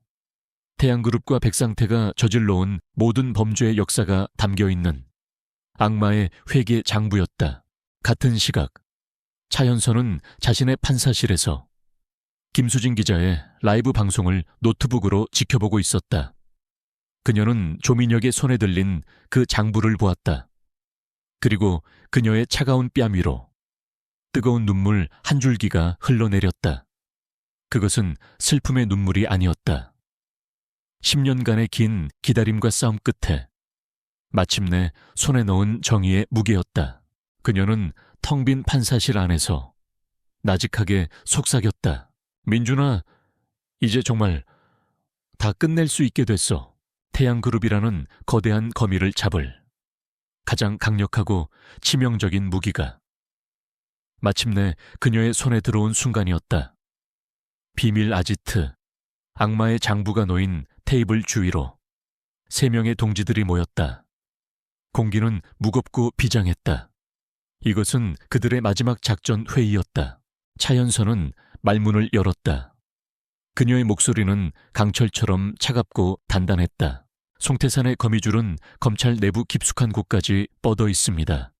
태양그룹과 백상태가 저질러온 모든 범죄의 역사가 담겨있는 악마의 회계 장부였다. 같은 시각 차현선은 자신의 판사실에서 김수진 기자의 라이브 방송을 노트북으로 지켜보고 있었다. 그녀는 조민혁의 손에 들린 그 장부를 보았다. 그리고 그녀의 차가운 뺨 위로 뜨거운 눈물 한 줄기가 흘러내렸다. 그것은 슬픔의 눈물이 아니었다. 10년간의 긴 기다림과 싸움 끝에 마침내 손에 넣은 정의의 무게였다. 그녀는 텅 빈 판사실 안에서 나직하게 속삭였다. 민준아, 이제 정말 다 끝낼 수 있게 됐어. 태양그룹이라는 거대한 거미를 잡을 가장 강력하고 치명적인 무기가 마침내 그녀의 손에 들어온 순간이었다. 비밀 아지트, 악마의 장부가 놓인 테이블 주위로 3명의 동지들이 모였다. 공기는 무겁고 비장했다. 이것은 그들의 마지막 작전 회의였다. 차연선은 말문을 열었다. 그녀의 목소리는 강철처럼 차갑고 단단했다. 송태산의 거미줄은 검찰 내부 깊숙한 곳까지 뻗어 있습니다.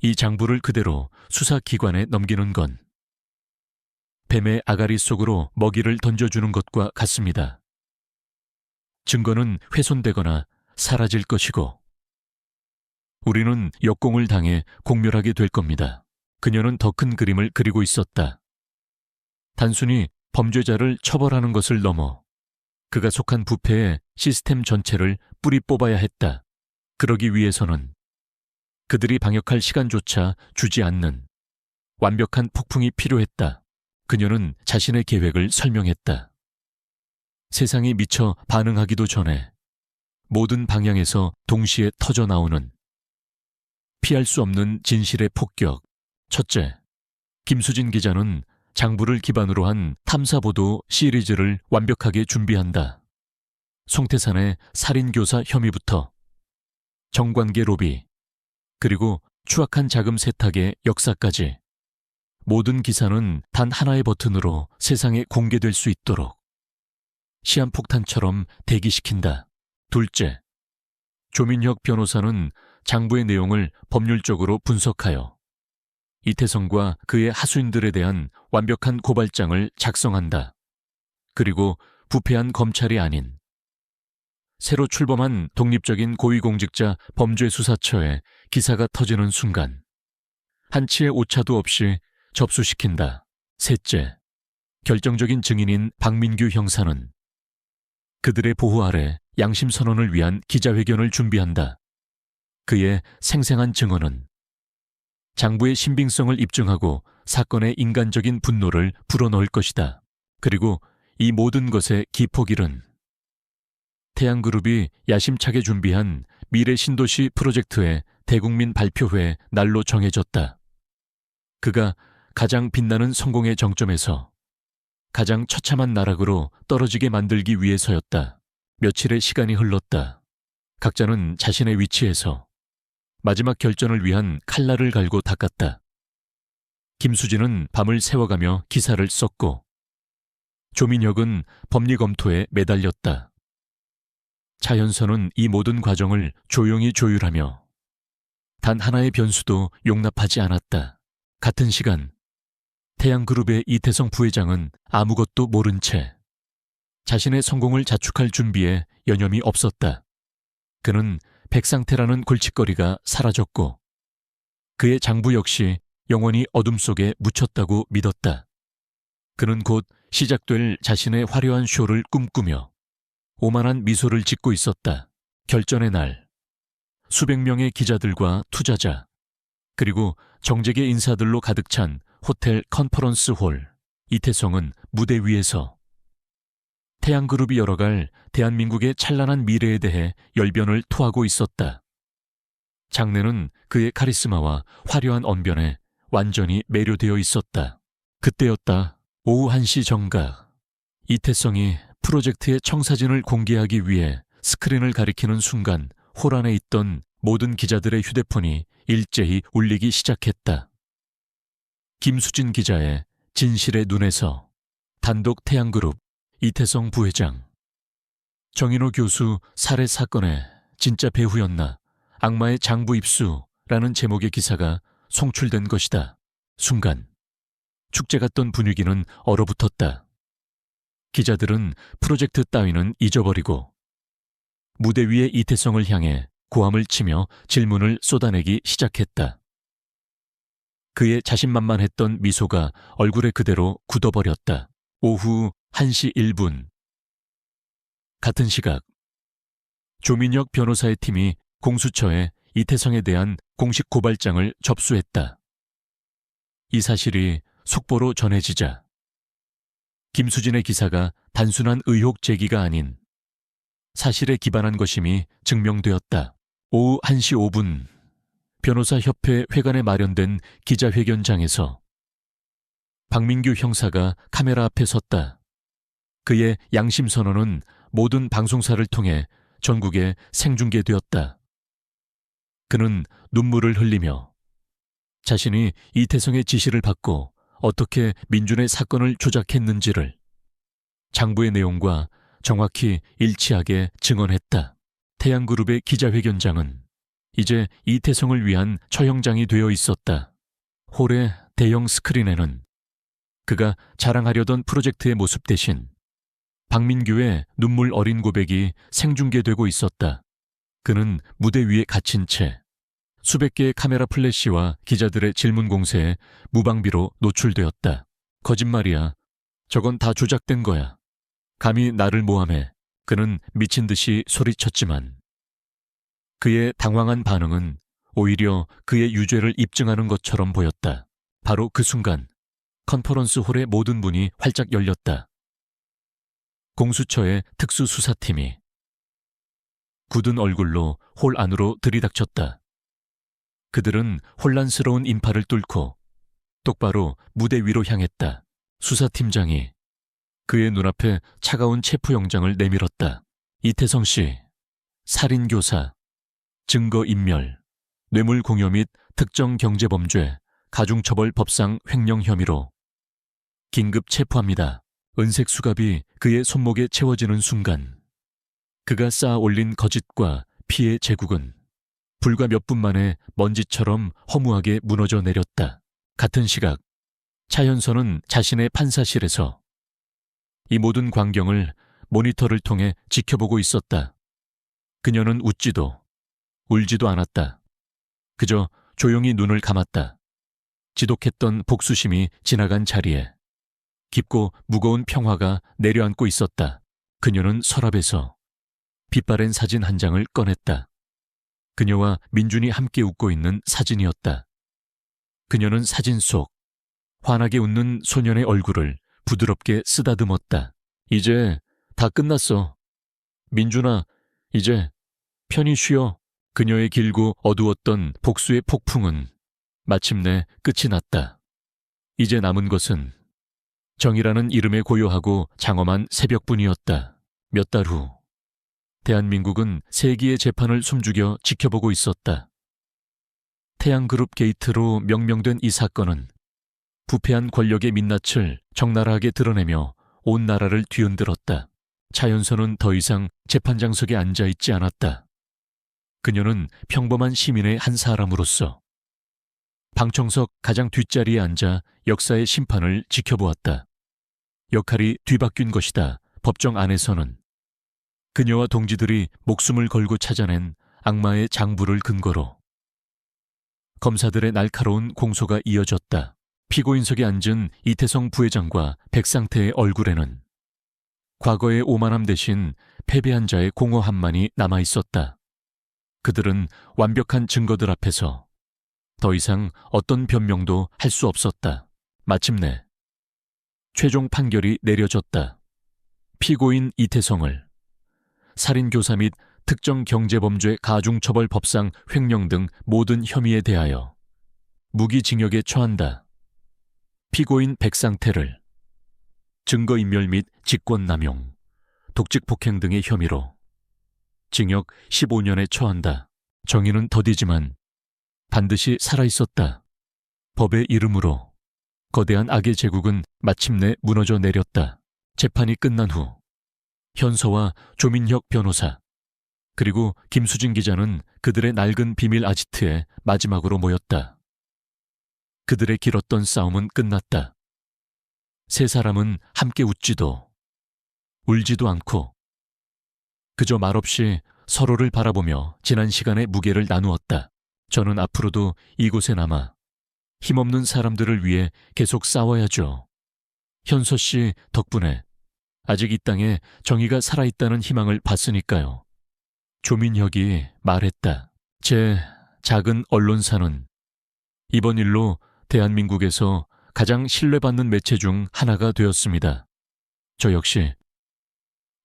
이 장부를 그대로 수사기관에 넘기는 건 뱀의 아가리 속으로 먹이를 던져주는 것과 같습니다. 증거는 훼손되거나 사라질 것이고 우리는 역공을 당해 공멸하게 될 겁니다. 그녀는 더 큰 그림을 그리고 있었다. 단순히 범죄자를 처벌하는 것을 넘어 그가 속한 부패의 시스템 전체를 뿌리 뽑아야 했다. 그러기 위해서는 그들이 방역할 시간조차 주지 않는 완벽한 폭풍이 필요했다. 그녀는 자신의 계획을 설명했다. 세상이 미처 반응하기도 전에 모든 방향에서 동시에 터져 나오는 피할 수 없는 진실의 폭격. 첫째, 김수진 기자는 장부를 기반으로 한 탐사보도 시리즈를 완벽하게 준비한다. 송태산의 살인교사 혐의부터 정관계 로비, 그리고 추악한 자금 세탁의 역사까지 모든 기사는 단 하나의 버튼으로 세상에 공개될 수 있도록 시한폭탄처럼 대기시킨다. 둘째, 조민혁 변호사는 장부의 내용을 법률적으로 분석하여 이태성과 그의 하수인들에 대한 완벽한 고발장을 작성한다. 그리고 부패한 검찰이 아닌 새로 출범한 독립적인 고위공직자 범죄수사처에 기사가 터지는 순간 한치의 오차도 없이 접수시킨다. 셋째, 결정적인 증인인 박민규 형사는 그들의 보호 아래 양심선언을 위한 기자회견을 준비한다. 그의 생생한 증언은 장부의 신빙성을 입증하고 사건의 인간적인 분노를 불어넣을 것이다. 그리고 이 모든 것의 기폭일은 태양그룹이 야심차게 준비한 미래 신도시 프로젝트의 대국민 발표회 날로 정해졌다. 그가 가장 빛나는 성공의 정점에서 가장 처참한 나락으로 떨어지게 만들기 위해서였다. 며칠의 시간이 흘렀다. 각자는 자신의 위치에서 마지막 결전을 위한 칼날을 갈고 닦았다. 김수진은 밤을 새워가며 기사를 썼고 조민혁은 법리 검토에 매달렸다. 차현선은 이 모든 과정을 조용히 조율하며 단 하나의 변수도 용납하지 않았다. 같은 시간 태양그룹의 이태성 부회장은 아무것도 모른 채 자신의 성공을 자축할 준비에 여념이 없었다. 그는 백상태라는 골칫거리가 사라졌고 그의 장부 역시 영원히 어둠 속에 묻혔다고 믿었다. 그는 곧 시작될 자신의 화려한 쇼를 꿈꾸며 오만한 미소를 짓고 있었다. 결전의 날, 수백 명의 기자들과 투자자, 그리고 정재계 인사들로 가득 찬 호텔 컨퍼런스 홀, 이태성은 무대 위에서 태양그룹이 열어갈 대한민국의 찬란한 미래에 대해 열변을 토하고 있었다. 장내는 그의 카리스마와 화려한 언변에 완전히 매료되어 있었다. 그때였다. 오후 1시 정각. 이태성이 프로젝트의 청사진을 공개하기 위해 스크린을 가리키는 순간 홀 안에 있던 모든 기자들의 휴대폰이 일제히 울리기 시작했다. 김수진 기자의 진실의 눈에서 단독 태양그룹 이태성 부회장. 정인호 교수 살해 사건의 진짜 배후였나? 악마의 장부 입수라는 제목의 기사가 송출된 것이다. 순간 축제 같던 분위기는 얼어붙었다. 기자들은 프로젝트 따위는 잊어버리고 무대 위의 이태성을 향해 고함을 치며 질문을 쏟아내기 시작했다. 그의 자신만만했던 미소가 얼굴에 그대로 굳어버렸다. 오후 1시 1분. 같은 시각 조민혁 변호사의 팀이 공수처에 이태성에 대한 공식 고발장을 접수했다. 이 사실이 속보로 전해지자 김수진의 기사가 단순한 의혹 제기가 아닌 사실에 기반한 것임이 증명되었다. 오후 1시 5분 변호사협회 회관에 마련된 기자회견장에서 박민규 형사가 카메라 앞에 섰다. 그의 양심 선언은 모든 방송사를 통해 전국에 생중계되었다. 그는 눈물을 흘리며 자신이 이태성의 지시를 받고 어떻게 민준의 사건을 조작했는지를 장부의 내용과 정확히 일치하게 증언했다. 태양그룹의 기자회견장은 이제 이태성을 위한 처형장이 되어 있었다. 홀의 대형 스크린에는 그가 자랑하려던 프로젝트의 모습 대신 박민규의 눈물 어린 고백이 생중계되고 있었다. 그는 무대 위에 갇힌 채 수백 개의 카메라 플래시와 기자들의 질문 공세에 무방비로 노출되었다. 거짓말이야. 저건 다 조작된 거야. 감히 나를 모함해. 그는 미친 듯이 소리쳤지만 그의 당황한 반응은 오히려 그의 유죄를 입증하는 것처럼 보였다. 바로 그 순간 컨퍼런스 홀의 모든 문이 활짝 열렸다. 공수처의 특수수사팀이 굳은 얼굴로 홀 안으로 들이닥쳤다. 그들은 혼란스러운 인파를 뚫고 똑바로 무대 위로 향했다. 수사팀장이 그의 눈앞에 차가운 체포영장을 내밀었다. 이태성 씨, 살인교사, 증거인멸, 뇌물공여 및 특정경제범죄, 가중처벌법상 횡령 혐의로 긴급 체포합니다. 은색 수갑이 그의 손목에 채워지는 순간 그가 쌓아 올린 거짓과 피의 제국은 불과 몇 분 만에 먼지처럼 허무하게 무너져 내렸다. 같은 시각 차현선은 자신의 판사실에서 이 모든 광경을 모니터를 통해 지켜보고 있었다. 그녀는 웃지도 울지도 않았다. 그저 조용히 눈을 감았다. 지독했던 복수심이 지나간 자리에 깊고 무거운 평화가 내려앉고 있었다. 그녀는 서랍에서 빛바랜 사진 한 장을 꺼냈다. 그녀와 민준이 함께 웃고 있는 사진이었다. 그녀는 사진 속 환하게 웃는 소년의 얼굴을 부드럽게 쓰다듬었다. 이제 다 끝났어. 민준아, 이제 편히 쉬어. 그녀의 길고 어두웠던 복수의 폭풍은 마침내 끝이 났다. 이제 남은 것은 정의라는 이름에 고요하고 장엄한 새벽뿐이었다. 몇 달 후 대한민국은 세기의 재판을 숨죽여 지켜보고 있었다. 태양그룹 게이트로 명명된 이 사건은 부패한 권력의 민낯을 적나라하게 드러내며 온 나라를 뒤흔들었다. 차연선은 더 이상 재판장석에 앉아있지 않았다. 그녀는 평범한 시민의 한 사람으로서 방청석 가장 뒷자리에 앉아 역사의 심판을 지켜보았다. 역할이 뒤바뀐 것이다. 법정 안에서는 그녀와 동지들이 목숨을 걸고 찾아낸 악마의 장부를 근거로 검사들의 날카로운 공소가 이어졌다. 피고인석에 앉은 이태성 부회장과 백상태의 얼굴에는 과거의 오만함 대신 패배한 자의 공허함만이 남아있었다. 그들은 완벽한 증거들 앞에서 더 이상 어떤 변명도 할 수 없었다. 마침내 최종 판결이 내려졌다. 피고인 이태성을 살인교사 및 특정경제범죄 가중처벌법상 횡령 등 모든 혐의에 대하여 무기징역에 처한다. 피고인 백상태를 증거인멸 및 직권남용, 독직폭행 등의 혐의로 징역 15년에 처한다. 정의는 더디지만 반드시 살아있었다. 법의 이름으로 거대한 악의 제국은 마침내 무너져 내렸다. 재판이 끝난 후 현서와 조민혁 변호사 그리고 김수진 기자는 그들의 낡은 비밀 아지트에 마지막으로 모였다. 그들의 길었던 싸움은 끝났다. 세 사람은 함께 웃지도 울지도 않고 그저 말없이 서로를 바라보며 지난 시간의 무게를 나누었다. 저는 앞으로도 이곳에 남아 힘없는 사람들을 위해 계속 싸워야죠. 현서 씨 덕분에 아직 이 땅에 정의가 살아있다는 희망을 봤으니까요. 조민혁이 말했다. 제 작은 언론사는 이번 일로 대한민국에서 가장 신뢰받는 매체 중 하나가 되었습니다. 저 역시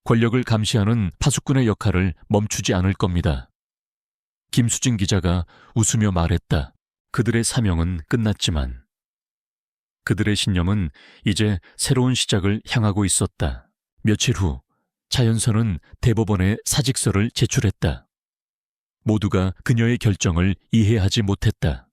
권력을 감시하는 파수꾼의 역할을 멈추지 않을 겁니다. 김수진 기자가 웃으며 말했다. 그들의 사명은 끝났지만 그들의 신념은 이제 새로운 시작을 향하고 있었다. 며칠 후 차연선은 대법원에 사직서를 제출했다. 모두가 그녀의 결정을 이해하지 못했다.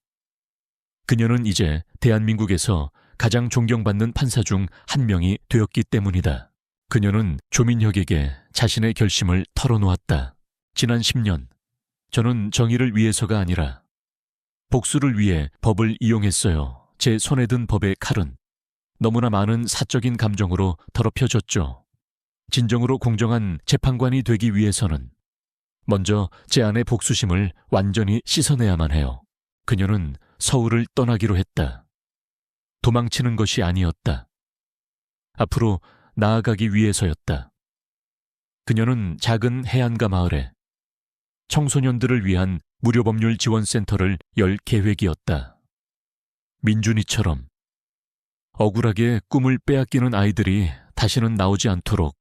그녀는 이제 대한민국에서 가장 존경받는 판사 중 한 명이 되었기 때문이다. 그녀는 조민혁에게 자신의 결심을 털어놓았다. 지난 10년, 저는 정의를 위해서가 아니라 복수를 위해 법을 이용했어요. 제 손에 든 법의 칼은 너무나 많은 사적인 감정으로 더럽혀졌죠. 진정으로 공정한 재판관이 되기 위해서는 먼저 제 안의 복수심을 완전히 씻어내야만 해요. 그녀는 서울을 떠나기로 했다. 도망치는 것이 아니었다. 앞으로 나아가기 위해서였다. 그녀는 작은 해안가 마을에 청소년들을 위한 무료법률 지원센터를 열 계획이었다. 민준이처럼 억울하게 꿈을 빼앗기는 아이들이 다시는 나오지 않도록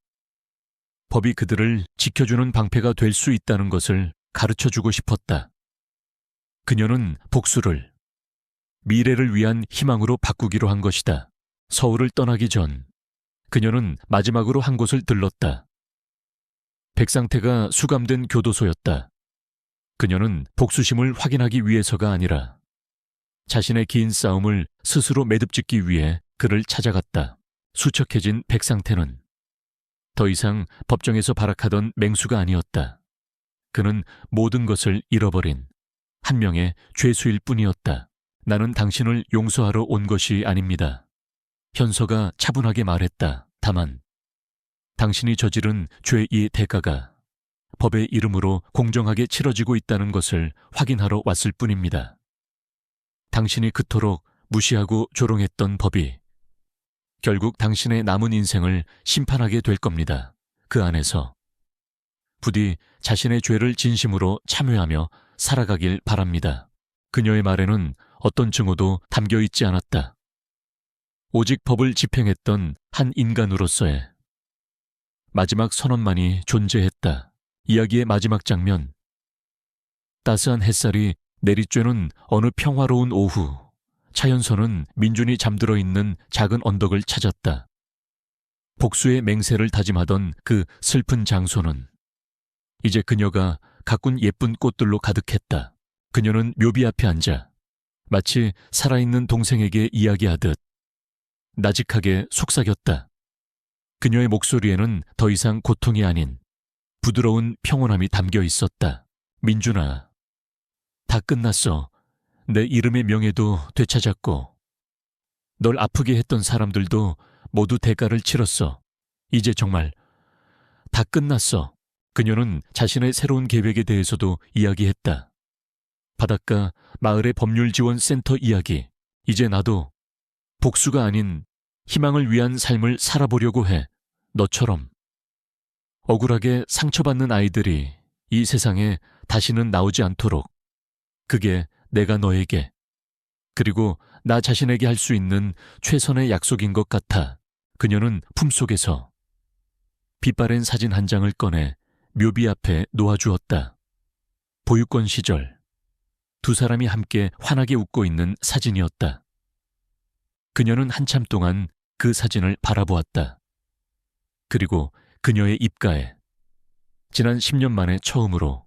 법이 그들을 지켜주는 방패가 될 수 있다는 것을 가르쳐주고 싶었다. 그녀는 복수를 미래를 위한 희망으로 바꾸기로 한 것이다. 서울을 떠나기 전 그녀는 마지막으로 한 곳을 들렀다. 백상태가 수감된 교도소였다. 그녀는 복수심을 확인하기 위해서가 아니라 자신의 긴 싸움을 스스로 매듭짓기 위해 그를 찾아갔다. 수척해진 백상태는 더 이상 법정에서 발악하던 맹수가 아니었다. 그는 모든 것을 잃어버린 한 명의 죄수일 뿐이었다. 나는 당신을 용서하러 온 것이 아닙니다. 현서가 차분하게 말했다. 다만 당신이 저지른 죄의 대가가 법의 이름으로 공정하게 치러지고 있다는 것을 확인하러 왔을 뿐입니다. 당신이 그토록 무시하고 조롱했던 법이 결국 당신의 남은 인생을 심판하게 될 겁니다. 그 안에서 부디 자신의 죄를 진심으로 참회하며 살아가길 바랍니다. 그녀의 말에는 어떤 증오도 담겨 있지 않았다. 오직 법을 집행했던 한 인간으로서의 마지막 선언만이 존재했다. 이야기의 마지막 장면. 따스한 햇살이 내리쬐는 어느 평화로운 오후, 차연선은 민준이 잠들어 있는 작은 언덕을 찾았다. 복수의 맹세를 다짐하던 그 슬픈 장소는 이제 그녀가 가꾼 예쁜 꽃들로 가득했다. 그녀는 묘비 앞에 앉아 마치 살아있는 동생에게 이야기하듯 나직하게 속삭였다. 그녀의 목소리에는 더 이상 고통이 아닌 부드러운 평온함이 담겨 있었다. 민준아, 다 끝났어. 내 이름의 명예도 되찾았고 널 아프게 했던 사람들도 모두 대가를 치렀어. 이제 정말 다 끝났어. 그녀는 자신의 새로운 계획에 대해서도 이야기했다. 바닷가 마을의 법률지원센터 이야기. 이제 나도 복수가 아닌 희망을 위한 삶을 살아보려고 해. 너처럼. 억울하게 상처받는 아이들이 이 세상에 다시는 나오지 않도록. 그게 내가 너에게 그리고 나 자신에게 할 수 있는 최선의 약속인 것 같아. 그녀는 품속에서 빛바랜 사진 한 장을 꺼내 묘비 앞에 놓아주었다. 보육원 시절 두 사람이 함께 환하게 웃고 있는 사진이었다. 그녀는 한참 동안 그 사진을 바라보았다. 그리고 그녀의 입가에 지난 10년 만에 처음으로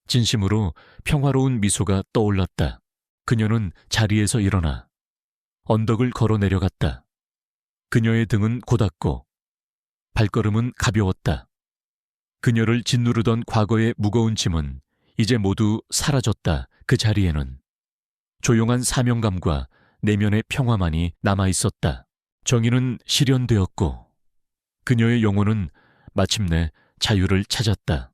진심으로 평화로운 미소가 떠올랐다. 그녀는 자리에서 일어나 언덕을 걸어 내려갔다. 그녀의 등은 고닫고 발걸음은 가벼웠다. 그녀를 짓누르던 과거의 무거운 짐은 이제 모두 사라졌다. 그 자리에는 조용한 사명감과 내면의 평화만이 남아있었다. 정의는 실현되었고 그녀의 영혼은 마침내 자유를 찾았다.